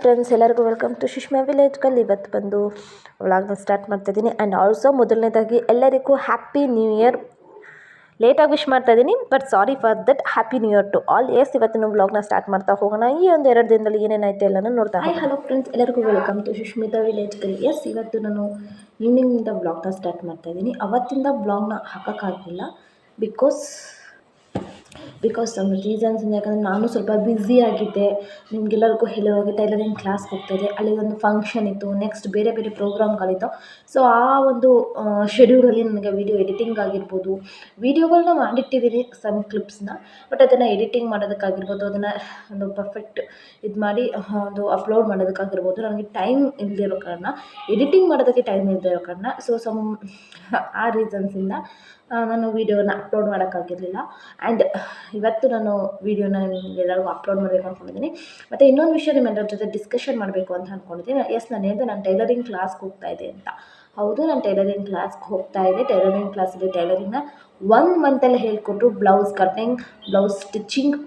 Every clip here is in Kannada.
ಫ್ರೆಂಡ್ಸ್, ಎಲ್ಲರಿಗೂ welcome to Sushma village girl. ಇವತ್ತು ಬಂದು ವ್ಲಾಗ್ನ ಸ್ಟಾರ್ಟ್ ಮಾಡ್ತಾಯಿದ್ದೀನಿ. ಆ್ಯಂಡ್ ಆಲ್ಸೋ ಮೊದಲನೇದಾಗಿ ಎಲ್ಲರಿಗೂ ಹ್ಯಾಪಿ ನ್ಯೂ ಇಯರ್. ಲೇಟಾಗಿ ವಿಶ್ ಮಾಡ್ತಾ ಇದ್ದೀನಿ, but sorry for that. Happy new year to all. ಇವತ್ತು ವ್ಲಾಗ್ನ ಸ್ಟಾರ್ಟ್ ಮಾಡ್ತಾ ಹೋಗೋಣ. ಈ ಒಂದು 2 ದಿನದಲ್ಲಿ ಏನೇನಾಯ್ತು ಎಲ್ಲನೂ ನೋಡ್ತಾ ಹೋಗೋಣ. ಹಲೋ ಫ್ರೆಂಡ್ಸ್, ಎಲ್ಲರಿಗೂ welcome to Sushmita village girl. ಇವತ್ತು ನಾನು ಈವ್ನಿಂಗಿಂದ ವ್ಲಾಗ್ನ ಸ್ಟಾರ್ಟ್ ಮಾಡ್ತಾ ಇದ್ದೀನಿ. ಅವತ್ತಿಂದ ವ್ಲಾಗ್ನ ಹಾಕೋಕ್ಕಾಗಲಿಲ್ಲ ಬಿಕಾಸ್ ಸಮ್ ರೀಸನ್ಸಿಂದ. ಯಾಕಂದರೆ ನಾನು ಸ್ವಲ್ಪ ಬ್ಯುಸಿ ಆಗಿದ್ದೆ. ನಿಮಗೆಲ್ಲರಿಗೂ ಹೇಳುವಾಗೆ ಟೈಲರಿಂಗ್ ಕ್ಲಾಸ್ಗೆ ಹೋಗ್ತಾಯಿದ್ದೆ. ಅಲ್ಲಿ ಒಂದು ಫಂಕ್ಷನ್ ಇತ್ತು, ನೆಕ್ಸ್ಟ್ ಬೇರೆ ಬೇರೆ ಪ್ರೋಗ್ರಾಮ್ಗಳಿತ್ತು. ಸೊ ಆ ಒಂದು ಶೆಡ್ಯೂಲಲ್ಲಿ ನನಗೆ ವೀಡಿಯೋ ಎಡಿಟಿಂಗ್ ಆಗಿರ್ಬೋದು, ವೀಡಿಯೋಗಳನ್ನ ಮಾಡಿಟ್ಟಿದ್ದೀನಿ ಸಮ್ ಕ್ಲಿಪ್ಸ್ನ, ಬಟ್ ಅದನ್ನು ಎಡಿಟಿಂಗ್ ಮಾಡೋದಕ್ಕಾಗಿರ್ಬೋದು, ಅದನ್ನು ಒಂದು ಪರ್ಫೆಕ್ಟ್ ಇದು ಮಾಡಿ ಒಂದು ಅಪ್ಲೋಡ್ ಮಾಡೋದಕ್ಕಾಗಿರ್ಬೋದು ನನಗೆ ಟೈಮ್ ಇಲ್ಲದೆ ಇರೋ ಕಾರಣ, ಎಡಿಟಿಂಗ್ ಮಾಡೋದಕ್ಕೆ ಟೈಮ್ ಇಲ್ಲದೆ ಇರೋ ಕಾರಣ, ಸೊ ಆ ರೀಸನ್ಸಿಂದ ನಾನು ವೀಡಿಯೋನ ಅಪ್ಲೋಡ್ ಮಾಡೋಕ್ಕಾಗಿರಲಿಲ್ಲ. ಆ್ಯಂಡ್ ಇವತ್ತು ನಾನು ವೀಡಿಯೋನ ನಿಮಗೆಲ್ಲರಿಗೂ ಅಪ್ಲೋಡ್ ಮಾಡಬೇಕು ಅಂದ್ಕೊಂಡಿದ್ದೀನಿ. ಮತ್ತು ಇನ್ನೊಂದು ವಿಷಯ ನಿಮ್ಮೆಲ್ಲರ ಜೊತೆ ಡಿಸ್ಕಷನ್ ಮಾಡಬೇಕು ಅಂತ ಅಂದ್ಕೊಂಡಿದ್ದೀನಿ. ನಾನು ಹೇಳಿದೆ ನಾನು ಟೈಲರಿಂಗ್ ಕ್ಲಾಸ್ಗೆ ಹೋಗ್ತಾಯಿದ್ದೆ ಅಂತ. ಹೌದು, ನಾನು ಟೈಲರಿಂಗ್ ಕ್ಲಾಸ್ಗೆ ಹೋಗ್ತಾಯಿದ್ದೆ. ಟೈಲರಿಂಗ್ ಕ್ಲಾಸಲ್ಲಿ ಟೈಲರಿಂಗ್ನ 1 ಮಂತಲ್ಲಿ ಹೇಳಿಕೊಟ್ರು. ಬ್ಲೌಸ್ ಕಟ್ಟಿಂಗ್, ಬ್ಲೌಸ್ ಸ್ಟಿಚಿಂಗ್,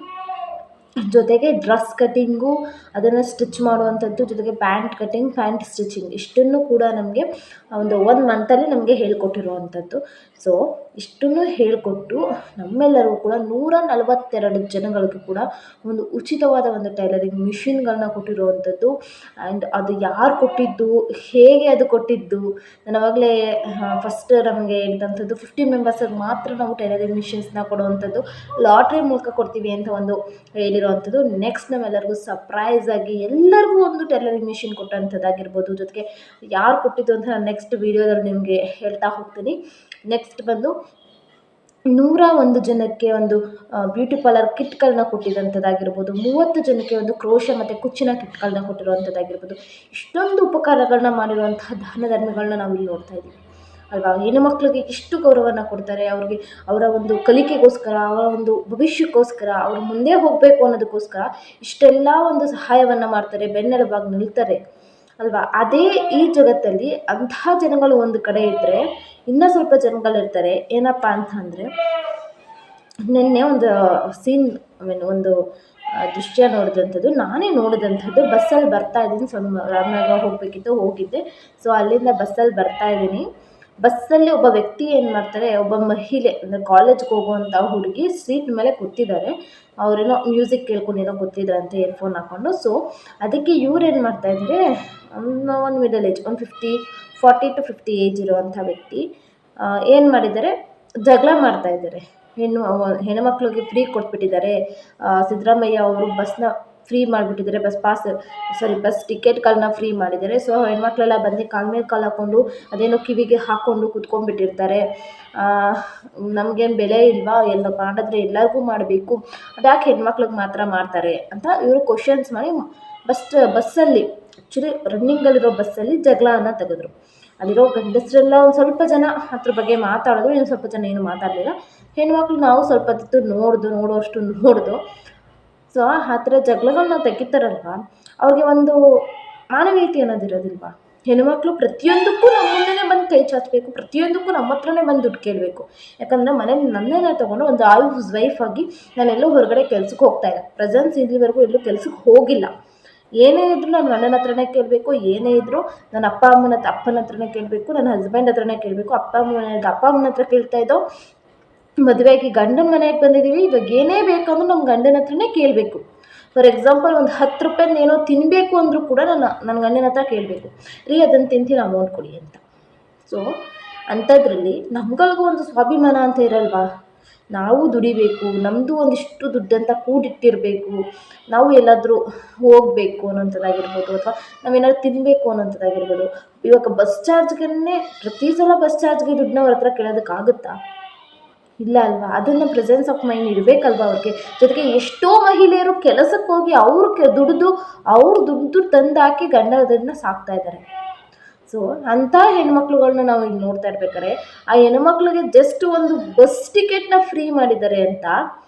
ಜೊತೆಗೆ ಡ್ರೆಸ್ ಕಟ್ಟಿಂಗು, ಅದನ್ನು ಸ್ಟಿಚ್ ಮಾಡುವಂಥದ್ದು, ಜೊತೆಗೆ ಪ್ಯಾಂಟ್ ಕಟ್ಟಿಂಗ್, ಪ್ಯಾಂಟ್ ಸ್ಟಿಚಿಂಗ್, ಇಷ್ಟನ್ನು ಕೂಡ ನಮಗೆ ಒಂದು 1 ಮಂತಲ್ಲಿ ನಮಗೆ ಹೇಳ್ಕೊಟ್ಟಿರುವಂಥದ್ದು. ಸೊ ಇಷ್ಟನ್ನು ಹೇಳಿಕೊಟ್ಟು ನಮ್ಮೆಲ್ಲರಿಗೂ ಕೂಡ 142 ಜನಗಳಿಗೂ ಕೂಡ ಒಂದು ಉಚಿತವಾದ ಒಂದು ಟೈಲರಿಂಗ್ ಮಿಷಿನ್ಗಳನ್ನ ಕೊಟ್ಟಿರುವಂಥದ್ದು. ಆ್ಯಂಡ್ ಅದು ಯಾರು ಕೊಟ್ಟಿದ್ದು, ಹೇಗೆ ಅದು ಕೊಟ್ಟಿದ್ದು, ನಾನು ಆವಾಗಲೇ ಫಸ್ಟ್ ನಮಗೆ ಹೇಳಿದಂಥದ್ದು 50 ಮೆಂಬರ್ಸಿಗೆ ಮಾತ್ರ ನಾವು ಟೈಲರಿಂಗ್ ಮಿಷಿನ್ಸ್ನ ಕೊಡುವಂಥದ್ದು, ಲಾಟ್ರಿ ಮೂಲಕ ಕೊಡ್ತೀವಿ ಅಂತ ಒಂದು ಹೇಳಿರುವಂಥದ್ದು. ನೆಕ್ಸ್ಟ್ ನಮ್ಮೆಲ್ಲರಿಗೂ ಸರ್ಪ್ರೈಸ್ ಆಗಿ ಎಲ್ಲರಿಗೂ ಒಂದು ಟೈಲರಿಂಗ್ ಮಿಷಿನ್ ಕೊಟ್ಟಂಥದ್ದಾಗಿರ್ಬೋದು, ಜೊತೆಗೆ ಯಾರು ಕೊಟ್ಟಿದ್ದು ಅಂತ ನಾನು ನೆಕ್ಸ್ಟ್ ವೀಡಿಯೋದಲ್ಲಿ ನಿಮಗೆ ಹೇಳ್ತಾ ಹೋಗ್ತೀನಿ. ನೆಕ್ಸ್ಟ್ ಬಂದು 101 ಜನಕ್ಕೆ ಒಂದು ಬ್ಯೂಟಿ ಪಾರ್ಲರ್ ಕಿಟ್ಗಳನ್ನ ಕೊಟ್ಟಿದ್ದಂಥದ್ದಾಗಿರ್ಬೋದು, 30 ಜನಕ್ಕೆ ಒಂದು ಕ್ರೋಶ ಮತ್ತು ಕುಚ್ಚಿನ ಕಿಟ್ಗಳನ್ನ ಕೊಟ್ಟಿರುವಂಥದ್ದಾಗಿರ್ಬೋದು. ಇಷ್ಟೊಂದು ಉಪಕಾರಗಳನ್ನ ಮಾಡಿರುವಂತಹ ದಾನ ಧರ್ಮಗಳನ್ನ ನಾವು ಇಲ್ಲಿ ನೋಡ್ತಾ ಇದ್ದೀವಿ ಅಲ್ವಾ. ಹೆಣ್ಣು ಮಕ್ಕಳಿಗೆ ಇಷ್ಟು ಗೌರವನ ಕೊಡ್ತಾರೆ. ಅವ್ರಿಗೆ ಅವರ ಒಂದು ಕಲಿಕೆಗೋಸ್ಕರ, ಅವರ ಒಂದು ಭವಿಷ್ಯಕ್ಕೋಸ್ಕರ, ಅವರು ಮುಂದೆ ಹೋಗಬೇಕು ಅನ್ನೋದಕ್ಕೋಸ್ಕರ ಇಷ್ಟೆಲ್ಲ ಒಂದು ಸಹಾಯವನ್ನು ಮಾಡ್ತಾರೆ, ಬೆನ್ನೆಲುಬಾಗಿ ನಿಲ್ತಾರೆ ಅಲ್ವಾ. ಅದೇ ಈ ಜಗತ್ತಲ್ಲಿ ಅಂತಹ ಜನಗಳು ಒಂದು ಕಡೆ ಇದ್ದರೆ ಇನ್ನೂ ಸ್ವಲ್ಪ ಜನಗಳಿರ್ತಾರೆ. ಏನಪ್ಪ ಅಂತ ಅಂದರೆ, ನಿನ್ನೆ ಒಂದು ಒಂದು ದೃಶ್ಯ ನೋಡಿದಂಥದ್ದು, ನಾನೇ ನೋಡಿದಂಥದ್ದು. ಬಸ್ಸಲ್ಲಿ ಬರ್ತಾ ಇದ್ದೀನಿ, ರಾಮನಗರ ಹೋಗಬೇಕಿತ್ತು, ಹೋಗಿದ್ದೆ. ಸೊ ಅಲ್ಲಿಂದ ಬಸ್ಸಲ್ಲಿ ಬರ್ತಾ ಇದ್ದೀನಿ. ಬಸ್ಸಲ್ಲಿ ಒಬ್ಬ ವ್ಯಕ್ತಿ ಏನು ಮಾಡ್ತಾರೆ, ಒಬ್ಬ ಮಹಿಳೆ ಅಂದರೆ ಕಾಲೇಜ್ಗೆ ಹೋಗುವಂಥ ಹುಡುಗಿ ಸೀಟ್ ಮೇಲೆ ಕೂತಿದ್ದಾರೆ. ಅವರೇನೋ ಮ್ಯೂಸಿಕ್ ಕೇಳ್ಕೊಂಡೇನೋ ಕೂತಿದ್ರಂತೆ ಇಯರ್ಫೋನ್ ಹಾಕ್ಕೊಂಡು. ಸೊ ಅದಕ್ಕೆ ಇವ್ರು ಏನು ಮಾಡ್ತಾಯಿದ್ದಾರೆ, ಒಂದು ಮಿಡಲ್ ಏಜ್, ಒಂದು 40 to 50 ಏಜ್ ಇರುವಂಥ ವ್ಯಕ್ತಿ ಏನು ಮಾಡಿದ್ದಾರೆ, ಜಗಳ ಮಾಡ್ತಾಯಿದ್ದಾರೆ. ಹೆಣ್ಣುಮಕ್ಳಿಗೆ ಫ್ರೀ ಕೊಟ್ಬಿಟ್ಟಿದ್ದಾರೆ. ಸಿದ್ದರಾಮಯ್ಯ ಅವರು ಬಸ್ನ ಫ್ರೀ ಮಾಡಿಬಿಟ್ಟಿದ್ದಾರೆ, ಬಸ್ ಟಿಕೆಟ್ಗಳನ್ನ ಫ್ರೀ ಮಾಡಿದ್ದಾರೆ. ಸೊ ಹೆಣ್ಮಕ್ಳೆಲ್ಲ ಬಂದು ಕಾಲ ಮೇಲೆ ಕಾಲು ಹಾಕ್ಕೊಂಡು ಅದೇನೋ ಕಿವಿಗೆ ಹಾಕ್ಕೊಂಡು ಕೂತ್ಕೊಂಡ್ಬಿಟ್ಟಿರ್ತಾರೆ. ನಮಗೇನು ಬೆಲೆ ಇಲ್ವಾ, ಎಲ್ಲ ಮಾಡಿದ್ರೆ ಎಲ್ಲರಿಗೂ ಮಾಡಬೇಕು, ಅದ್ಯಾಕೆ ಹೆಣ್ಮಕ್ಳಿಗೆ ಮಾತ್ರ ಮಾಡ್ತಾರೆ ಅಂತ ಇವರು ಕ್ವಶನ್ಸ್ ಮಾಡಿ ಬಸ್ಸಲ್ಲಿ ಆ್ಯಕ್ಚುಲಿ ರನ್ನಿಂಗಲ್ಲಿರೋ ಬಸ್ಸಲ್ಲಿ ಜಗಳನ ತೆಗೆದ್ರು. ಅಲ್ಲಿರೋ ಗಂಡಸರೆಲ್ಲ ಒಂದು ಸ್ವಲ್ಪ ಜನ ಅದ್ರ ಬಗ್ಗೆ ಮಾತಾಡಿದ್ರು, ಇನ್ನು ಸ್ವಲ್ಪ ಜನ ಏನು ಮಾತಾಡಲಿಲ್ಲ. ಹೆಣ್ಮಕ್ಳು ನಾವು ಸ್ವಲ್ಪ ಹೊತ್ತು ನೋಡುವಷ್ಟು ನೋಡ್ದು. ಸೊ ಆ ಥರ ಜಗಳಗಳನ್ನ ತೆಗಿತಾರಲ್ವ, ಅವ್ರಿಗೆ ಒಂದು ಮಾನವೀಯತೆ ಅನ್ನೋದಿರೋದಿಲ್ವ. ಹೆಣ್ಮಕ್ಳು ಪ್ರತಿಯೊಂದಕ್ಕೂ ನಮ್ಮ ಮುಂದೆನೇ ಬಂದು ಕೈ ಚಾಚಬೇಕು, ಪ್ರತಿಯೊಂದಕ್ಕೂ ನಮ್ಮ ಹತ್ರನೇ ಬಂದು ದುಡ್ಡು ಕೇಳಬೇಕು. ಯಾಕಂದರೆ ಮನೇಲಿ ನನ್ನೇ ತೊಗೊಂಡು ಒಂದು ಹೌಸ್ ವೈಫ್ ಆಗಿ ನಾನೆಲ್ಲೂ ಹೊರಗಡೆ ಕೆಲ್ಸಕ್ಕೆ ಹೋಗ್ತಾಯಿಲ್ಲ. ಪ್ರೆಸೆನ್ಸ್ ಇಲ್ಲಿವರೆಗೂ ಎಲ್ಲೂ ಕೆಲ್ಸಕ್ಕೆ ಹೋಗಿಲ್ಲ. ಏನೇ ಇದ್ದರೂ ನಾನು ಗಂಡನ ಹತ್ರನೇ ಕೇಳಬೇಕು, ಏನೇ ಇದ್ದರೂ ನನ್ನ ಅಪ್ಪನ ಹತ್ರನೇ ಕೇಳಬೇಕು, ನನ್ನ ಹಸ್ಬೆಂಡ್ ಹತ್ರನೇ ಕೇಳಬೇಕು. ಅಪ್ಪ ಅಮ್ಮನ ಹತ್ರ ಕೇಳ್ತಾ ಇದ್ದೋ, ಮದುವೆಯಾಗಿ ಗಂಡನ ಮನೆಗೆ ಬಂದಿದ್ದೀವಿ, ಇವಾಗ ಏನೇ ಬೇಕಂದ್ರೂ ನಮ್ಮ ಗಂಡನ ಹತ್ರನೇ ಕೇಳಬೇಕು. ಫಾರ್ ಎಕ್ಸಾಂಪಲ್ ಒಂದು 10 ರೂಪಾಯಿಂದ ಏನೋ ತಿನ್ನಬೇಕು ಅಂದರೂ ಕೂಡ ನನ್ನ ಗಂಡನ ಹತ್ರ ಕೇಳಬೇಕು, ರೀ ಅದನ್ನು ತಿಂತೀನಿ, ಅಮೌಂಟ್ ಕೊಡಿ ಅಂತ. ಸೊ ಅಂಥದ್ರಲ್ಲಿ ನಮ್ಗಳಿಗೂ ಒಂದು ಸ್ವಾಭಿಮಾನ ಅಂತ ಇರಲ್ವಾ. ನಾವು ದುಡಿಬೇಕು, ನಮ್ಮದು ಒಂದಿಷ್ಟು ದುಡ್ಡಂತ ಕೂಡಿಟ್ಟಿರಬೇಕು, ನಾವು ಎಲ್ಲಾದರೂ ಹೋಗಬೇಕು ಅನ್ನೋಂಥದ್ದಾಗಿರ್ಬೋದು, ಅಥವಾ ನಾವೇನಾದ್ರು ತಿನ್ನಬೇಕು ಅನ್ನೋಂಥದ್ದಾಗಿರ್ಬೋದು. ಇವಾಗ ಬಸ್ ಚಾರ್ಜ್ಗೆ ಪ್ರತಿ ಸಲ ಬಸ್ ಚಾರ್ಜ್ಗೆ ದುಡ್ಡನ್ನ ಅವ್ರ ಹತ್ರ ಕೇಳೋದಕ್ಕಾಗುತ್ತಾ? ಇಲ್ಲ ಅಲ್ವಾ. ಅದನ್ನು ಪ್ರೆಸೆನ್ಸ್ ಆಫ್ ಮೈಂಡ್ ಇರಬೇಕಲ್ವ ಅವ್ರಿಗೆ. ಜೊತೆಗೆ ಎಷ್ಟೋ ಮಹಿಳೆಯರು ಕೆಲಸಕ್ಕೆ ಹೋಗಿ ದುಡ್ಡು ತಂದಾಕಿ ಗಂಡದನ್ನು ಸಾಕ್ತಾ ಇದ್ದಾರೆ. ಸೊ ಅಂಥ ಹೆಣ್ಮಕ್ಳುಗಳ್ನ ನಾವು ಈಗ ನೋಡ್ತಾ ಇರ್ಬೇಕಾದ್ರೆ, ಆ ಹೆಣ್ಮಕ್ಳಿಗೆ ಜಸ್ಟ್ ಒಂದು ಬಸ್ ಟಿಕೆಟ್ನ ಫ್ರೀ ಮಾಡಿದ್ದಾರೆ ಅಂತ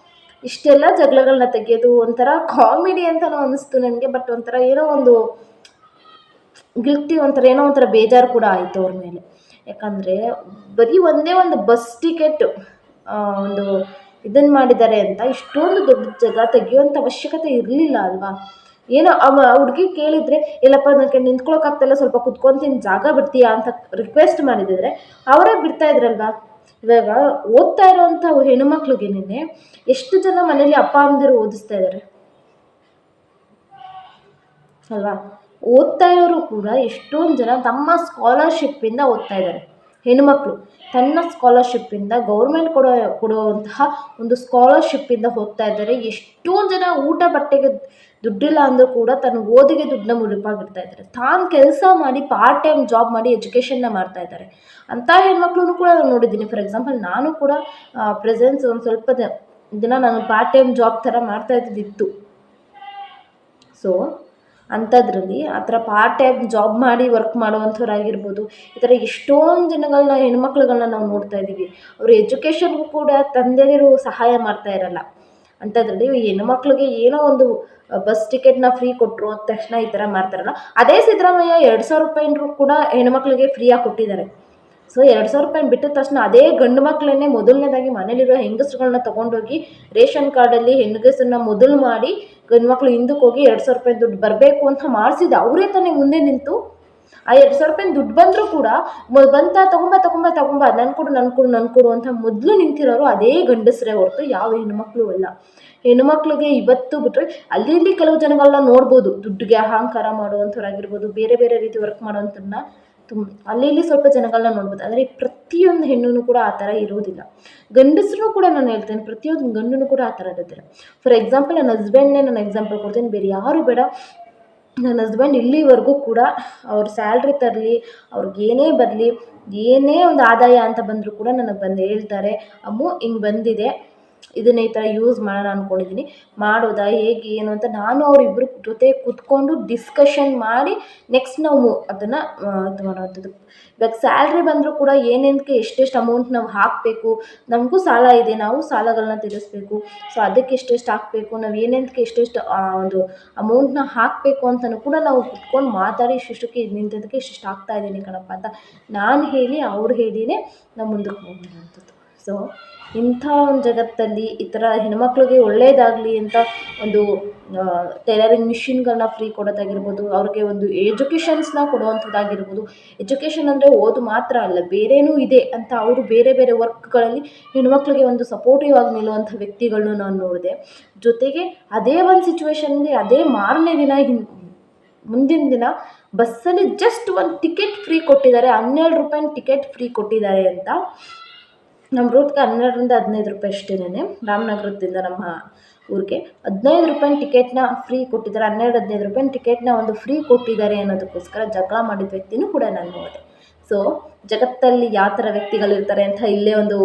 ಇಷ್ಟೆಲ್ಲ ಜಗಳಗಳನ್ನ ತೆಗೆಯೋದು ಒಂಥರ ಕಾಮಿಡಿ ಅಂತಲೂ ಅನ್ನಿಸ್ತು ನನಗೆ. ಬಟ್ ಒಂಥರ ಏನೋ ಒಂದು ಗಿಲ್ಟಿ, ಏನೋ ಒಂಥರ ಬೇಜಾರು ಕೂಡ ಆಯಿತು ಅವ್ರ ಮೇಲೆ. ಯಾಕಂದರೆ ಬರೀ ಒಂದೇ ಒಂದು ಬಸ್ ಟಿಕೆಟ್ ಇದನ್ನು ಮಾಡಿದ್ದಾರೆ ಅಂತ ಇಷ್ಟೊಂದು ದೊಡ್ಡ ಜಗಳ ತೆಗೆಯುವಂಥ ಅವಶ್ಯಕತೆ ಇರಲಿಲ್ಲ ಅಲ್ವಾ. ಏನೋ ಹುಡುಗಿ ಕೇಳಿದರೆ ಇಲ್ಲಪ್ಪ ನನಗೆ ನಿಂತ್ಕೊಳ್ಳೋಕ್ಕಾಗ್ತಾಯಿಲ್ಲ, ಸ್ವಲ್ಪ ಕುತ್ಕೊತೀನಿ, ಜಾಗ ಬಿಡ್ತೀಯಾ ಅಂತ ರಿಕ್ವೆಸ್ಟ್ ಮಾಡಿದಿದ್ರೆ ಅವರೇ ಬಿಡ್ತಾ ಇದ್ರಲ್ವಾ. ಇವಾಗ ಓದ್ತಾ ಇರೋವಂಥ ಹೆಣ್ಣುಮಕ್ಳಿಗೇನೆ ಎಷ್ಟು ಜನ ಮನೇಲಿ ಅಪ್ಪ ಅಮ್ಮಂದಿರು ಓದಿಸ್ತಾ ಇದ್ದಾರೆ ಅಲ್ವಾ. ಓದ್ತಾ ಇರೋರು ಕೂಡ ಎಷ್ಟೊಂದು ಜನ ತಮ್ಮ ಸ್ಕಾಲರ್ಶಿಪ್ಪಿಂದ ಓದ್ತಾ ಇದ್ದಾರೆ. ಹೆಣ್ಣುಮಕ್ಕಳು ತನ್ನ ಸ್ಕಾಲರ್ಶಿಪ್ಪಿಂದ ಗೌರ್ಮೆಂಟ್ ಕೊಡುವಂತಹ ಒಂದು ಸ್ಕಾಲರ್ಶಿಪ್ಪಿಂದ ಹೋಗ್ತಾ ಇದ್ದಾರೆ. ಎಷ್ಟೊಂದು ಜನ ಊಟ ಬಟ್ಟೆಗೆ ದುಡ್ಡಿಲ್ಲ ಅಂದರೂ ಕೂಡ ತನ್ನ ಓದಿಗೆ ದುಡ್ಡನ್ನ ಮುಡಿಪಾಗಿಡ್ತಾ ಇದ್ದಾರೆ. ತಾನು ಕೆಲಸ ಮಾಡಿ ಪಾರ್ಟ್ ಟೈಮ್ ಜಾಬ್ ಮಾಡಿ ಎಜುಕೇಷನ್ನ ಮಾಡ್ತಾ ಇದ್ದಾರೆ. ಅಂಥ ಹೆಣ್ಮಕ್ಳನ್ನು ಕೂಡ ನಾನು ನೋಡಿದ್ದೀನಿ. ಫಾರ್ ಎಕ್ಸಾಂಪಲ್ ನಾನು ಕೂಡ ಪ್ರೆಸೆನ್ಸ್ ಒಂದು ಸ್ವಲ್ಪ ದಿನ ನಾನು ಪಾರ್ಟ್ ಟೈಮ್ ಜಾಬ್ ಥರ ಮಾಡ್ತಾ ಇದ್ದಿದ್ದು. ಸೊ ಅಂಥದ್ರಲ್ಲಿ ಆ ಥರ ಪಾರ್ಟ್ ಟೈಮ್ ಜಾಬ್ ಮಾಡಿ ವರ್ಕ್ ಮಾಡುವಂಥವ್ರಾಗಿರ್ಬೋದು, ಈ ಥರ ಎಷ್ಟೊಂದು ಜನಗಳನ್ನ ಹೆಣ್ಮಕ್ಳುಗಳನ್ನ ನಾವು ನೋಡ್ತಾ ಇದ್ದೀವಿ. ಅವ್ರ ಎಜುಕೇಷನ್ಗೂ ಕೂಡ ತಂದೆಯರು ಸಹಾಯ ಮಾಡ್ತಾ ಇರಲ್ಲ. ಅಂಥದ್ರಲ್ಲಿ ಹೆಣ್ಮಕ್ಳಿಗೆ ಏನೋ ಒಂದು ಬಸ್ ಟಿಕೆಟ್ನ ಫ್ರೀ ಕೊಟ್ಟರು ಅಂದ ತಕ್ಷಣ ಈ ಥರ ಮಾಡ್ತಾರಲ್ಲ. ಅದೇ ಸಿದ್ದರಾಮಯ್ಯ 2,000 ರೂಪಾಯಿನೂ ಕೂಡ ಹೆಣ್ಮಕ್ಳಿಗೆ ಫ್ರೀಯಾಗಿ ಕೊಟ್ಟಿದ್ದಾರೆ. ಸೊ 2,000 ರೂಪಾಯಿ ಬಿಟ್ಟಿದ ತಕ್ಷಣ ಅದೇ ಗಂಡು ಮಕ್ಕಳನ್ನೇ ಮೊದಲನೇದಾಗಿ ಮನೇಲಿರೋ ಹೆಂಗಸ್ರುಗಳನ್ನ ತೊಗೊಂಡೋಗಿ ರೇಷನ್ ಕಾರ್ಡಲ್ಲಿ ಹೆಂಗಸನ್ನ ಮೊದಲು ಮಾಡಿ ಗಂಡು ಮಕ್ಕಳು ಹಿಂದಕ್ಕೆ ಹೋಗಿ 2,000 ರೂಪಾಯಿ ದುಡ್ಡು ಬರಬೇಕು ಅಂತ ಮಾಡಿಸಿದ ಅವರೇ ತಾನೇ ಮುಂದೆ ನಿಂತು. ಆ 2,000 ರೂಪಾಯಿ ದುಡ್ಡು ಬಂದರೂ ಕೂಡ ಬಂತ ತಗೊಂಬ ನನ್ ಕೊಡು ಅಂತ ಮೊದಲು ನಿಂತಿರೋರು ಅದೇ ಗಂಡಸರೇ ಹೊರತು ಯಾವ ಹೆಣ್ಮಕ್ಳು ಅಲ್ಲ. ಹೆಣ್ಮಕ್ಳಿಗೆ ಇವತ್ತು ಬಿಟ್ಟರೆ ಅಲ್ಲಿ ಇಲ್ಲಿ ಕೆಲವು ಜನಗಳನ್ನ ನೋಡ್ಬೋದು, ದುಡ್ಡಿಗೆ ಅಹಂಕಾರ ಮಾಡುವಂಥವ್ರಾಗಿರ್ಬೋದು, ಬೇರೆ ಬೇರೆ ರೀತಿ ವರ್ಕ್ ಮಾಡೋವಂಥದ್ದನ್ನ ಅಲ್ಲಿ ಇಲ್ಲಿ ಸ್ವಲ್ಪ ಜನಗಳನ್ನ ನೋಡ್ಬೋದು. ಆದರೆ ಪ್ರತಿಯೊಂದು ಹೆಣ್ಣು ಕೂಡ ಆ ಥರ ಇರೋದಿಲ್ಲ. ಗಂಡಸರು ಕೂಡ ನಾನು ಹೇಳ್ತೇನೆ, ಪ್ರತಿಯೊಂದು ಗಂಡನು ಕೂಡ ಆ ಥರ ಇರೋದಿಲ್ಲ. ಫಾರ್ ಎಕ್ಸಾಂಪಲ್ ನನ್ನ ಹಸ್ಬೆಂಡ್ನೇ ನಾನು ಎಕ್ಸಾಂಪಲ್ ಕೊಡ್ತೀನಿ, ಬೇರೆ ಯಾರು ಬೇಡ. ನನ್ನ ಹಸ್ಬೆಂಡ್ ಇಲ್ಲಿವರೆಗೂ ಕೂಡ ಅವ್ರ ಸ್ಯಾಲ್ರಿ ತರಲಿ, ಅವ್ರಿಗೇನೇ ಬರಲಿ, ಏನೇ ಒಂದು ಆದಾಯ ಅಂತ ಬಂದರೂ ಕೂಡ ನನಗೆ ಬಂದು ಹೇಳ್ತಾರೆ, ಅಮ್ಮು ಹಿಂಗೆ ಬಂದಿದೆ, ಇದನ್ನ ಈ ಥರ ಯೂಸ್ ಮಾಡೋಣ ಅಂದ್ಕೊಂಡಿದ್ದೀನಿ, ಮಾಡೋದಾ ಹೇಗೆ ಏನು ಅಂತ ನಾನು ಅವರಿಬ್ಬರು ಜೊತೆ ಕೂತ್ಕೊಂಡು ಡಿಸ್ಕಷನ್ ಮಾಡಿ ನೆಕ್ಸ್ಟ್ ನಾವು ಅದನ್ನು ಇದು ಮಾಡೋವಂಥದ್ದು. ಇವಾಗ ಸ್ಯಾಲ್ರಿ ಬಂದರೂ ಕೂಡ ಏನೇನಕ್ಕೆ ಎಷ್ಟೆಷ್ಟು ಅಮೌಂಟ್ ನಾವು ಹಾಕಬೇಕು, ನಮಗೂ ಸಾಲ ಇದೆ, ನಾವು ಸಾಲಗಳನ್ನ ತೀರಿಸ್ಬೇಕು. ಸೊ ಅದಕ್ಕೆ ಎಷ್ಟೆಷ್ಟು ಹಾಕಬೇಕು, ನಾವು ಏನೇನಕ್ಕೆ ಎಷ್ಟೆಷ್ಟು ಒಂದು ಅಮೌಂಟ್ನ ಹಾಕಬೇಕು ಅಂತಲೂ ಕೂಡ ನಾವು ಕುತ್ಕೊಂಡು ಮಾತಾಡಿ ಇಷ್ಟಕ್ಕೆ ನಿಂತದಕ್ಕೆ ಇಷ್ಟು ಹಾಕ್ತಾ ಇದ್ದೀನಿ ಕಣಪ್ಪ ಅಂತ ನಾನು ಹೇಳಿ ಅವ್ರು ಹೇಳಿನೇ ನಾವು ಮುಂದಕ್ಕೆ ಹೋಗಿರೋವಂಥದ್ದು. ಸೊ ಇಂಥ ಒಂದು ಜಗತ್ತಲ್ಲಿ ಈ ಥರ ಹೆಣ್ಮಕ್ಳಿಗೆ ಒಳ್ಳೆಯದಾಗಲಿ ಅಂತ ಒಂದು ಟೈಲರಿಂಗ್ ಮಿಷಿನ್ಗಳನ್ನ ಫ್ರೀ ಕೊಡೋದಾಗಿರ್ಬೋದು, ಅವ್ರಿಗೆ ಒಂದು ಎಜುಕೇಷನ್ಸ್ನ ಕೊಡುವಂಥದ್ದಾಗಿರ್ಬೋದು. ಎಜುಕೇಷನ್ ಅಂದರೆ ಓದು ಮಾತ್ರ ಅಲ್ಲ, ಬೇರೆನೂ ಇದೆ ಅಂತ ಅವರು ಬೇರೆ ಬೇರೆ ವರ್ಕ್ಗಳಲ್ಲಿ ಹೆಣ್ಮಕ್ಳಿಗೆ ಒಂದು ಸಪೋರ್ಟಿವ್ ಆಗಿ ನಿಲ್ಲುವಂಥ ವ್ಯಕ್ತಿಗಳನ್ನೂ ನಾನು ನೋಡಿದೆ. ಜೊತೆಗೆ ಅದೇ ಒಂದು ಸಿಚುವೇಶನ್ಗೆ ಅದೇ ಮಾರನೇ ದಿನ ಮುಂದಿನ ದಿನ ಬಸ್ಸಲ್ಲಿ ಜಸ್ಟ್ ಒಂದು ಟಿಕೆಟ್ ಫ್ರೀ ಕೊಟ್ಟಿದ್ದಾರೆ, 12 ರೂಪಾಯಿ ಟಿಕೆಟ್ ಫ್ರೀ ಕೊಟ್ಟಿದ್ದಾರೆ ಅಂತ. ನಮ್ಮ ರೂಟ್ಗೆ 12ರಿಂದ 15 ರೂಪಾಯಿ ಅಷ್ಟೇನೆ. ರಾಮನಗರದಿಂದ ನಮ್ಮ ಊರಿಗೆ 15 ರೂಪಾಯಿ ಟಿಕೆಟ್ನ ಫ್ರೀ ಕೊಟ್ಟಿದ್ದಾರೆ, 12-15 ರೂಪಾಯಿ ಟಿಕೆಟ್ನ ಒಂದು ಫ್ರೀ ಕೊಟ್ಟಿದ್ದಾರೆ ಅನ್ನೋದಕ್ಕೋಸ್ಕರ ಜಗಳ ಮಾಡಿದ ವ್ಯಕ್ತಿನೂ ಕೂಡ ನಾನು ನೋಡಿದೆ. ಸೊ ಜಗತ್ತಲ್ಲಿ ಯಾವ ಥರ ವ್ಯಕ್ತಿಗಳಿರ್ತಾರೆ ಅಂತ ಇಲ್ಲೇ ಒಂದು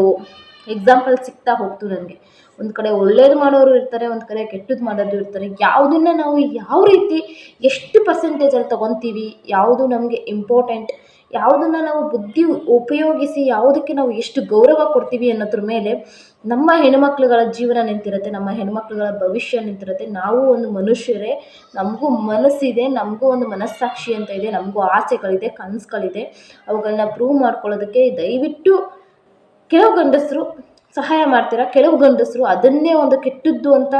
ಎಕ್ಸಾಂಪಲ್ ಸಿಗ್ತಾ ಹೋಗ್ತು ನನಗೆ. ಒಂದು ಕಡೆ ಒಳ್ಳೇದು ಮಾಡೋರು ಇರ್ತಾರೆ, ಒಂದು ಕಡೆ ಕೆಟ್ಟದ್ದು ಮಾಡೋದು ಇರ್ತಾರೆ. ಯಾವುದನ್ನು ನಾವು ಯಾವ ರೀತಿ ಎಷ್ಟು ಪರ್ಸೆಂಟೇಜಲ್ಲಿ ತೊಗೊತೀವಿ, ಯಾವುದು ನಮಗೆ ಇಂಪಾರ್ಟೆಂಟ್, ಯಾವುದನ್ನು ನಾವು ಬುದ್ಧಿ ಉಪಯೋಗಿಸಿ ಯಾವುದಕ್ಕೆ ನಾವು ಎಷ್ಟು ಗೌರವ ಕೊಡ್ತೀವಿ ಅನ್ನೋದ್ರ ಮೇಲೆ ನಮ್ಮ ಹೆಣ್ಮಕ್ಳುಗಳ ಜೀವನ ನಿಂತಿರುತ್ತೆ, ನಮ್ಮ ಹೆಣ್ಮಕ್ಳುಗಳ ಭವಿಷ್ಯ ನಿಂತಿರುತ್ತೆ. ನಾವು ಒಂದು ಮನುಷ್ಯರೇ, ನಮಗೂ ಮನಸ್ಸಿದೆ, ನಮಗೂ ಒಂದು ಮನಸ್ಸಾಕ್ಷಿ ಅಂತ ಇದೆ, ನಮಗೂ ಆಸೆಗಳಿದೆ, ಕನಸುಗಳಿದೆ. ಅವುಗಳನ್ನ ಪ್ರೂವ್ ಮಾಡ್ಕೊಳ್ಳೋದಕ್ಕೆ ದಯವಿಟ್ಟು ಕೆಲವು ಗಂಡಸರು ಸಹಾಯ ಮಾಡ್ತೀರಾ, ಕೆಲವು ಗಂಡಸರು ಅದನ್ನೇ ಒಂದು ಕೆಟ್ಟದ್ದು ಅಂತ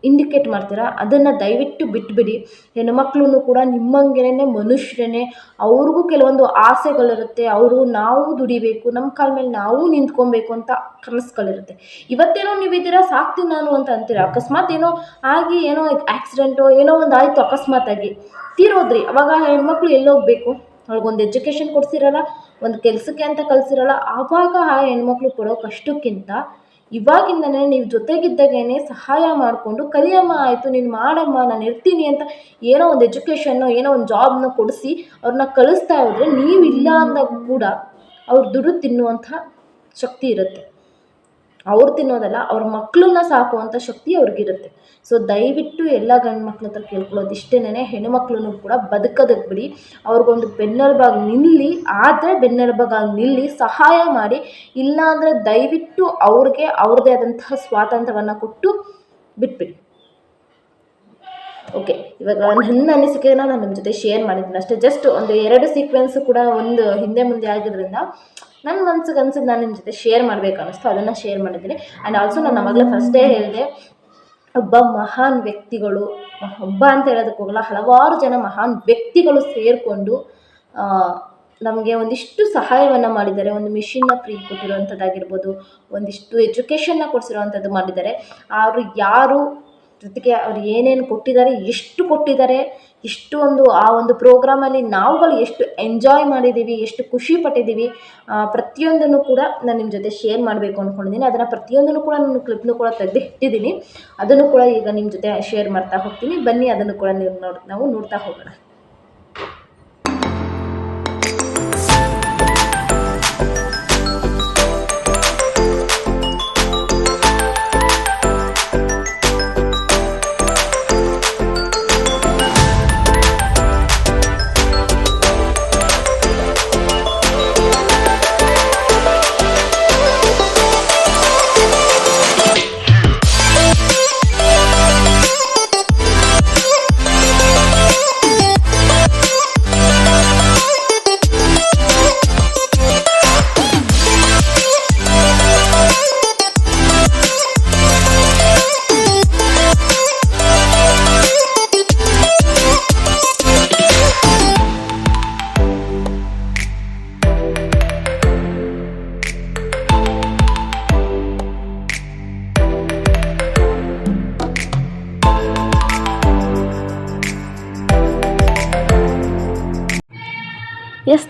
ಇಂಡಿಕೇಟ್ ಮಾಡ್ತೀರಾ. ಅದನ್ನು ದಯವಿಟ್ಟು ಬಿಟ್ಬಿಡಿ. ಹೆಣ್ಮಕ್ಳು ಕೂಡ ನಿಮ್ಮಂಗೆನೇ ಮನುಷ್ಯರೇ, ಅವ್ರಿಗೂ ಕೆಲವೊಂದು ಆಸೆಗಳಿರುತ್ತೆ. ಅವರು ನಾವು ದುಡಿಬೇಕು, ನಮ್ಮ ಕಾಲ ಮೇಲೆ ನಾವು ನಿಂತ್ಕೊಬೇಕು ಅಂತ ಕನಸುಗಳಿರುತ್ತೆ. ಇವತ್ತೇನೋ ನೀವಿದ್ದೀರಾ, ಸಾಕ್ತೀನಿ ನಾನು ಅಂತ ಅಂತೀರ, ಅಕಸ್ಮಾತ್ ಏನೋ ಆಗಿ ಏನೋ ಆಕ್ಸಿಡೆಂಟೋ ಏನೋ ಒಂದು ಆಯಿತು, ಅಕಸ್ಮಾತಾಗಿ ತೀರೋದ್ರಿ, ಅವಾಗ ಹೆಣ್ಮಕ್ಳು ಎಲ್ಲೋಗಬೇಕು? ಅವ್ರಿಗೊಂದು ಎಜುಕೇಷನ್ ಕೊಡಿಸಿರಲ್ಲ, ಒಂದು ಕೆಲಸಕ್ಕೆ ಅಂತ ಕಲಿಸಿರಲ್ಲ. ಆವಾಗ ಆ ಹೆಣ್ಮಕ್ಳು ಕೊಡೋ ಕಷ್ಟಕ್ಕಿಂತ ಇವಾಗಿಂದನೇ ನೀವು ಜೊತೆಗಿದ್ದಾಗೇ ಸಹಾಯ ಮಾಡಿಕೊಂಡು ಕಲಿಯಮ್ಮ, ಆಯಿತು ನೀನು ಮಾಡಮ್ಮ, ನಾನು ಇರ್ತೀನಿ ಅಂತ ಏನೋ ಒಂದು ಎಜುಕೇಷನ್ನು ಏನೋ ಒಂದು ಜಾಬ್ನ ಕೊಡಿಸಿ ಅವ್ರನ್ನ ಕಳಿಸ್ತಾ ಹೋದರೆ, ನೀವು ಇಲ್ಲ ಅಂದಾಗ ಕೂಡ ಅವ್ರು ದುಡ್ಡು ತಿನ್ನುವಂಥ ಶಕ್ತಿ ಇರುತ್ತೆ. ಅವ್ರು ತಿನ್ನೋದಲ್ಲ, ಅವ್ರ ಮಕ್ಕಳನ್ನ ಸಾಕುವಂಥ ಶಕ್ತಿ ಅವ್ರಿಗಿರುತ್ತೆ. ಸೊ ದಯವಿಟ್ಟು ಎಲ್ಲ ಗಂಡು ಮಕ್ಳ ಹತ್ರ ಕೇಳ್ಕೊಳ್ಳೋದು ಇಷ್ಟೇನೆ, ಹೆಣ್ಣುಮಕ್ಳನ್ನು ಕೂಡ ಬದುಕೋದಕ್ಕೆ ಬಿಡಿ. ಅವ್ರಿಗೊಂದು ಬೆನ್ನೆಲುಬಾಗಿ ನಿಲ್ಲಿ, ಆದರೆ ಬೆನ್ನೆಲುಬಾಗಿ ನಿಲ್ಲಿ, ಸಹಾಯ ಮಾಡಿ. ಇಲ್ಲಾಂದರೆ ದಯವಿಟ್ಟು ಅವ್ರಿಗೆ ಅವ್ರದ್ದೇ ಆದಂತಹ ಸ್ವಾತಂತ್ರ್ಯವನ್ನು ಕೊಟ್ಟು ಬಿಟ್ಬಿಡಿ. ಓಕೆ, ಇವಾಗ ನನ್ನ ಅನಿಸಿಕೆನ ನಾನು ನಿಮ್ಮ ಜೊತೆ ಶೇರ್ ಮಾಡಿದ್ದೀನಿ ಅಷ್ಟೇ. ಜಸ್ಟ್ ಒಂದು 2 ಸೀಕ್ವೆನ್ಸು ಕೂಡ ಒಂದು ಹಿಂದೆ ಮುಂದೆ ಆಗಿದ್ದರಿಂದ ನನ್ನ ಮನ್ಸಿಗೆ ಅನ್ಸಿದ್ದು ನಾನು ನಿಮ್ಮ ಜೊತೆ ಶೇರ್ ಮಾಡಬೇಕು ಅನ್ನಿಸ್ತು, ಅದನ್ನು ಶೇರ್ ಮಾಡಿದ್ದೀನಿ. ಆ್ಯಂಡ್ ಆಲ್ಸೋ ನನ್ನ ಮಗಳ ಫಸ್ಟೇ ಹೇಳಿದೆ, ಒಬ್ಬ ಮಹಾನ್ ವ್ಯಕ್ತಿಗಳು, ಒಬ್ಬ ಅಂತ ಹೇಳೋದಕ್ಕೆ ಹೋಗಲ್ಲ, ಹಲವಾರು ಜನ ಮಹಾನ್ ವ್ಯಕ್ತಿಗಳು ಸೇರಿಕೊಂಡು ನಮಗೆ ಒಂದಿಷ್ಟು ಸಹಾಯವನ್ನು ಮಾಡಿದ್ದಾರೆ. ಒಂದು ಮಿಷಿನ್ನ ಫ್ರೀ ಕೊಟ್ಟಿರುವಂಥದ್ದಾಗಿರ್ಬೋದು, ಒಂದಿಷ್ಟು ಎಜುಕೇಷನ್ನ ಕೊಡಿಸಿರುವಂಥದ್ದು ಮಾಡಿದ್ದಾರೆ. ಅವರು ಯಾರು, ಜೊತೆಗೆ ಅವ್ರು ಏನೇನು ಕೊಟ್ಟಿದ್ದಾರೆ, ಎಷ್ಟು ಕೊಟ್ಟಿದ್ದಾರೆ, ಎಷ್ಟು ಆ ಒಂದು ಪ್ರೋಗ್ರಾಮಲ್ಲಿ ನಾವುಗಳು ಎಷ್ಟು ಎಂಜಾಯ್ ಮಾಡಿದ್ದೀವಿ, ಎಷ್ಟು ಖುಷಿ ಪಟ್ಟಿದ್ದೀವಿ, ಪ್ರತಿಯೊಂದನ್ನು ಕೂಡ ನಾನು ನಿಮ್ಮ ಜೊತೆ ಶೇರ್ ಮಾಡಬೇಕು ಅಂದ್ಕೊಂಡಿದ್ದೀನಿ. ಅದನ್ನು ಪ್ರತಿಯೊಂದನ್ನು ಕೂಡ ನಾನು ಕ್ಲಿಪ್ನು ಕೂಡ ತೆಗೆದು ಇಟ್ಟಿದ್ದೀನಿ. ಅದನ್ನು ಕೂಡ ಈಗ ನಿಮ್ಮ ಜೊತೆ ಶೇರ್ ಮಾಡ್ತಾ ಹೋಗ್ತೀನಿ. ಬನ್ನಿ ಅದನ್ನು ಕೂಡ ನಾವು ನೋಡ್ತಾ ಹೋಗೋಣ.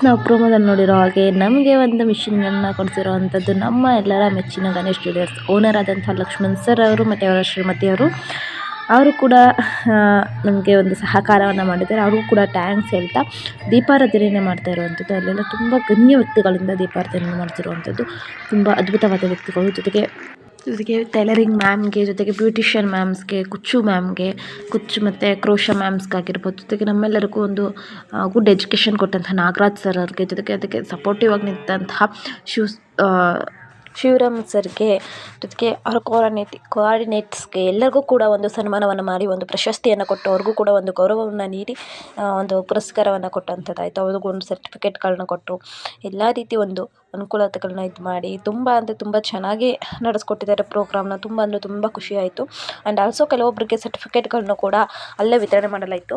ನಾವು ಪ್ರೋಮೋದಲ್ಲಿ ನೋಡಿರೋ ಹಾಗೆ ನಮಗೆ ಒಂದು ಮಿಷಿನನ್ನು ಕೊಡಿಸಿರುವಂಥದ್ದು ನಮ್ಮ ಎಲ್ಲರ ಮೆಚ್ಚಿನ ಗಣೇಶ್ ಜ್ಯುವೆಲರ್ಸ್ ಓನರ್ ಆದಂಥ ಲಕ್ಷ್ಮಣ್ ಸರ್ ಅವರು ಮತ್ತು ಅವರ ಶ್ರೀಮತಿಯವರು. ಅವರು ಕೂಡ ನಮಗೆ ಒಂದು ಸಹಕಾರವನ್ನು ಮಾಡಿದ್ದಾರೆ. ಅವ್ರಿಗೂ ಕೂಡ ಥ್ಯಾಂಕ್ಸ್ ಹೇಳ್ತಾ, ದೀಪಾರಾಧನೆ ಮಾಡ್ತಾ ಇರುವಂಥದ್ದು ಅಲ್ಲೆಲ್ಲ ತುಂಬ ಗಣ್ಯ ವ್ಯಕ್ತಿಗಳಿಂದ ದೀಪಾರಾಧನೆ ಮಾಡ್ತಿರುವಂಥದ್ದು, ತುಂಬ ಅದ್ಭುತವಾದ ವ್ಯಕ್ತಿಗಳು. ಜೊತೆಗೆ ಟೈಲರಿಂಗ್ ಮ್ಯಾಮ್ಗೆ, ಜೊತೆಗೆ ಬ್ಯೂಟಿಷಿಯನ್ ಮ್ಯಾಮ್ಸ್ಗೆ, ಕುಚ್ಚು ಮ್ಯಾಮ್ಗೆ, ಕುಚ್ಚು ಮತ್ತು ಕ್ರೋಶ ಮ್ಯಾಮ್ಸ್ಗಾಗಿರ್ಬೋದು, ಜೊತೆಗೆ ನಮ್ಮೆಲ್ಲರಿಗೂ ಒಂದು ಗುಡ್ ಎಜುಕೇಷನ್ ಕೊಟ್ಟಂಥ ನಾಗರಾಜ್ ಸರ್ ಅವ್ರಿಗೆ, ಜೊತೆಗೆ ಅದಕ್ಕೆ ಸಪೋರ್ಟಿವ್ ಆಗಿ ನಿಂತಹ ಶಿವರಾಮ್ ಸರ್ಗೆ, ಜೊತೆಗೆ ಅವರ ಕೋಆರ್ಡಿನೇಟ್ಸ್ಗೆ ಎಲ್ಲರಿಗೂ ಕೂಡ ಒಂದು ಸನ್ಮಾನವನ್ನು ಮಾಡಿ, ಒಂದು ಪ್ರಶಸ್ತಿಯನ್ನು ಕೊಟ್ಟು, ಅವ್ರಿಗೂ ಕೂಡ ಒಂದು ಗೌರವವನ್ನು ನೀಡಿ ಒಂದು ಪುರಸ್ಕಾರವನ್ನು ಕೊಟ್ಟಂಥದ್ದಾಯಿತು. ಅವ್ರಿಗೂ ಒಂದು ಸರ್ಟಿಫಿಕೇಟ್ಗಳನ್ನ ಕೊಟ್ಟು, ಎಲ್ಲ ರೀತಿ ಒಂದು ಅನುಕೂಲತೆಗಳನ್ನ ಇದು ಮಾಡಿ ತುಂಬ ಅಂದರೆ ತುಂಬ ಚೆನ್ನಾಗಿ ನಡೆಸ್ಕೊಟ್ಟಿದ್ದಾರೆ ಪ್ರೋಗ್ರಾಮ್ನ. ತುಂಬ ಅಂದರೆ ತುಂಬ ಖುಷಿಯಾಯಿತು. ಆ್ಯಂಡ್ ಆಲ್ಸೋ ಕೆಲವೊಬ್ಬರಿಗೆ ಸರ್ಟಿಫಿಕೇಟ್ಗಳನ್ನ ಕೂಡ ಅಲ್ಲೇ ವಿತರಣೆ ಮಾಡಲಾಯಿತು.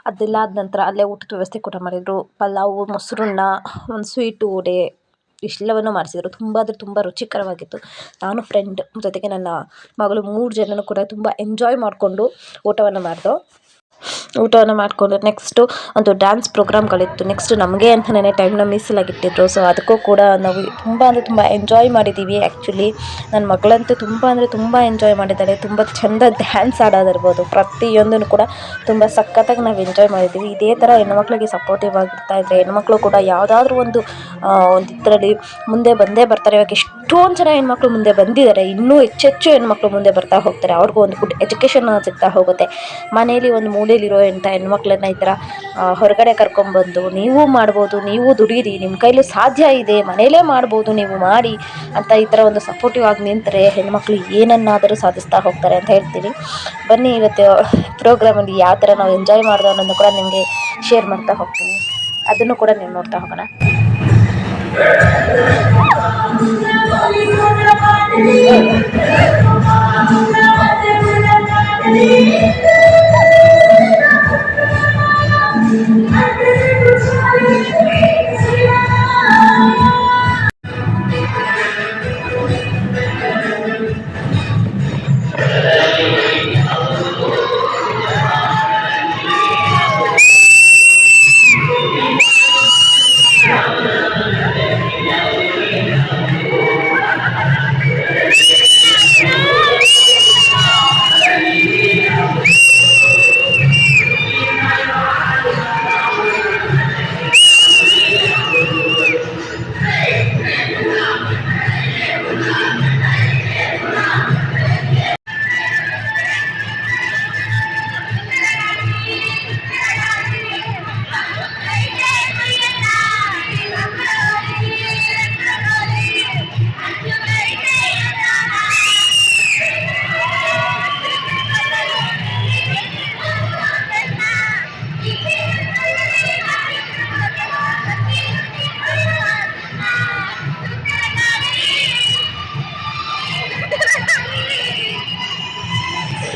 ಅದೆಲ್ಲ ಆದ ನಂತರ ಅಲ್ಲೇ ಊಟದ ವ್ಯವಸ್ಥೆ ಕೂಡ ಮಾಡಿದರು. ಪಲಾವು, ಮೊಸರನ್ನ, ಒಂದು ಸ್ವೀಟು, ವಡೆ ಇಷ್ಟೆಲ್ಲವನ್ನು ಮಾಡಿಸಿದ್ರು. ತುಂಬ ಅಂದರೆ ತುಂಬ ರುಚಿಕರವಾಗಿತ್ತು. ನಾನು, ಫ್ರೆಂಡ್, ಜೊತೆಗೆ ನನ್ನ ಮಗಳು 3 ಜನನೂ ಕೂಡ ತುಂಬ ಎಂಜಾಯ್ ಮಾಡಿಕೊಂಡು ಊಟವನ್ನು ಮಾಡಿಕೊಂಡು ನೆಕ್ಸ್ಟು ಒಂದು ಡ್ಯಾನ್ಸ್ ಪ್ರೋಗ್ರಾಮ್ಗಳಿತ್ತು. ನೆಕ್ಸ್ಟ್ ನಮಗೆ ಅಂತಲೇ ಟೈಮ್ನ ಮೀಸಲಾಗಿಟ್ಟಿದ್ರು. ಸೊ ಅದಕ್ಕೂ ಕೂಡ ನಾವು ತುಂಬ ಅಂದರೆ ತುಂಬ ಎಂಜಾಯ್ ಮಾಡಿದ್ದೀವಿ. ಆ್ಯಕ್ಚುಲಿ ನನ್ನ ಮಗಳಂತೂ ತುಂಬ ಅಂದರೆ ತುಂಬ ಎಂಜಾಯ್ ಮಾಡಿದ್ದಾಳೆ. ತುಂಬ ಚೆಂದ ಡ್ಯಾನ್ಸ್ ಆಡೋದಿರ್ಬೋದು, ಪ್ರತಿಯೊಂದನ್ನು ಕೂಡ ತುಂಬ ಸಖತ್ತಾಗಿ ನಾವು ಎಂಜಾಯ್ ಮಾಡಿದ್ದೀವಿ. ಇದೇ ಥರ ಹೆಣ್ಮಕ್ಳಿಗೆ ಸಪೋರ್ಟಿವ್ ಆಗಿರ್ತಾ ಇದ್ದರೆ ಹೆಣ್ಮಕ್ಳು ಕೂಡ ಯಾವುದಾದ್ರೂ ಒಂದು ಇದರಲ್ಲಿ ಮುಂದೆ ಬಂದೇ ಬರ್ತಾರೆ. ಇವಾಗ ಎಷ್ಟೊಂದು ಜನ ಹೆಣ್ಮಕ್ಳು ಮುಂದೆ ಬಂದಿದ್ದಾರೆ, ಇನ್ನೂ ಹೆಚ್ಚೆಚ್ಚು ಹೆಣ್ಮಕ್ಳು ಮುಂದೆ ಬರ್ತಾ ಹೋಗ್ತಾರೆ. ಅವ್ರಿಗೂ ಒಂದು ಗುಡ್ ಎಜುಕೇಷನ್ ಸಿಗ್ತಾ ಹೋಗುತ್ತೆ. ಮನೇಲಿ ಒಂದು ಮೂಲೆಯಲ್ಲಿರೋ ಹೆಣ್ಮಕ್ಳನ್ನ ಈ ಥರ ಹೊರಗಡೆ ಕರ್ಕೊಂಡ್ಬಂದು, ನೀವು ಮಾಡ್ಬೋದು, ನೀವು ದುಡೀರಿ, ನಿಮ್ಮ ಕೈಲೂ ಸಾಧ್ಯ ಇದೆ, ಮನೇಲೇ ಮಾಡ್ಬೋದು, ನೀವು ಮಾಡಿ ಅಂತ ಈ ಥರ ಒಂದು ಸಪೋರ್ಟಿವ್ ಆಗಿ ನಿಂತರೆ ಹೆಣ್ಮಕ್ಳು ಏನನ್ನಾದರೂ ಸಾಧಿಸ್ತಾ ಹೋಗ್ತಾರೆ ಅಂತ ಹೇಳ್ತೀನಿ. ಬನ್ನಿ ಇವತ್ತು ಪ್ರೋಗ್ರಾಮಲ್ಲಿ ಯಾವ ಥರ ನಾವು ಎಂಜಾಯ್ ಮಾಡಿದೋ ಅನ್ನೋದನ್ನು ಕೂಡ ನಿಮಗೆ ಶೇರ್ ಮಾಡ್ತಾ ಹೋಗ್ತೀನಿ. ಅದನ್ನು ಕೂಡ ನೀವು ನೋಡ್ತಾ ಹೋಗೋಣ.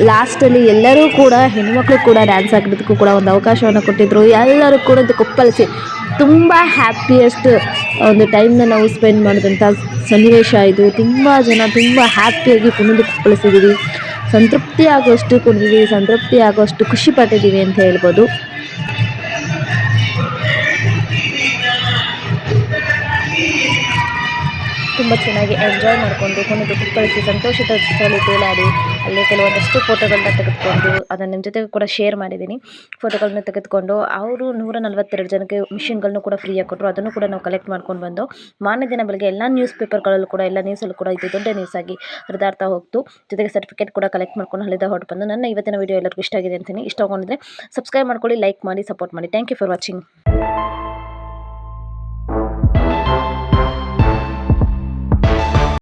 ಲಾಸ್ಟಲ್ಲಿ ಎಲ್ಲರೂ ಕೂಡ ಹೆಣ್ಮಕ್ಳು ಕೂಡ ಡ್ಯಾನ್ಸ್ ಹಾಕೋದಕ್ಕೂ ಕೂಡ ಒಂದು ಅವಕಾಶವನ್ನು ಕೊಟ್ಟಿದ್ದರು. ಎಲ್ಲರೂ ಕೂಡ ಕುಪ್ಪಳಿಸಿ ತುಂಬ ಹ್ಯಾಪಿಯೆಸ್ಟ್ ಒಂದು ಟೈಮ್ನ ನಾವು ಸ್ಪೆಂಡ್ ಮಾಡಿದಂಥ ಸನ್ನಿವೇಶ ಇದು. ತುಂಬ ಜನ ತುಂಬ ಹ್ಯಾಪಿಯಾಗಿ ಕುಣಿದು ಕುಪ್ಪಳಿಸಿದ್ದೀವಿ, ಸಂತೃಪ್ತಿ ಆಗುವಷ್ಟು ಕುಣಿದಿದ್ದೀವಿ, ಸಂತೃಪ್ತಿ ಆಗುವಷ್ಟು ಖುಷಿ ಪಟ್ಟಿದ್ದೀವಿ ಅಂತ ಹೇಳ್ಬೋದು. ತುಂಬ ಚೆನ್ನಾಗಿ ಎಂಜಾಯ್ ಮಾಡಿಕೊಂಡು ಕುಣಿದು ಕುಪ್ಪಳಿಸಿ ಸಂತೋಷದ ಸ್ಥಳದಲ್ಲಿ ತೇಲಾಡಿ ಅಲ್ಲೇ ಕೆಲವೊಂದಷ್ಟು ಫೋಟೋಗಳನ್ನ ತೆಗೆದುಕೊಂಡು ಅದನ್ನು ನಿಮ್ಮ ಜೊತೆಗೆ ಕೂಡ ಶೇರ್ ಮಾಡಿದ್ದೀನಿ. ಫೋಟೋಗಳನ್ನ ತೆಗೆದುಕೊಂಡು ಅವರು 142 ಜನಕ್ಕೆ ಮಿಷಿನ್ಗಳನ್ನು ಕೂಡ ಫ್ರೀಯಾಗಿ ಕೊಟ್ಟರು. ಅದನ್ನು ಕೂಡ ನಾವು ಕಲೆಕ್ಟ್ ಮಾಡ್ಕೊಂಡು ಬಂದು ಮಾರನೇ ದಿನ ಬೆಳಗ್ಗೆ ಎಲ್ಲ ನ್ಯೂಸ್ ಪೇಪರ್ಗಳಲ್ಲೂ ಕೂಡ ಎಲ್ಲ ನ್ಯೂಸಲ್ಲೂ ಕೂಡ ಇದು ದೊಡ್ಡ ನ್ಯೂಸ್ ಆಗಿ ಹರಿದಾಡ್ತಾ ಹೋಗ್ತು. ಜೊತೆಗೆ ಸರ್ಟಿಫಿಕೇಟ್ ಕೂಡ ಕಲೆಕ್ಟ್ ಮಾಡ್ಕೊಂಡು ಅಲ್ಲಿಂದ ಹೊರಟು ಬಂದು ನನ್ನ ಇವತ್ತಿನ ವಿಡಿಯೋ ಎಲ್ಲರಿಗೂ ಇಷ್ಟ ಆಗಿದೆ ಅಂತೀನಿ. ಇಷ್ಟ ಆಗಿದ್ರೆ ಸಬ್ಸ್ಕ್ರೈಬ್ ಮಾಡ್ಕೊಳ್ಳಿ, ಲೈಕ್ ಮಾಡಿ, ಸಪೋರ್ಟ್ ಮಾಡಿ. Thank you for watching.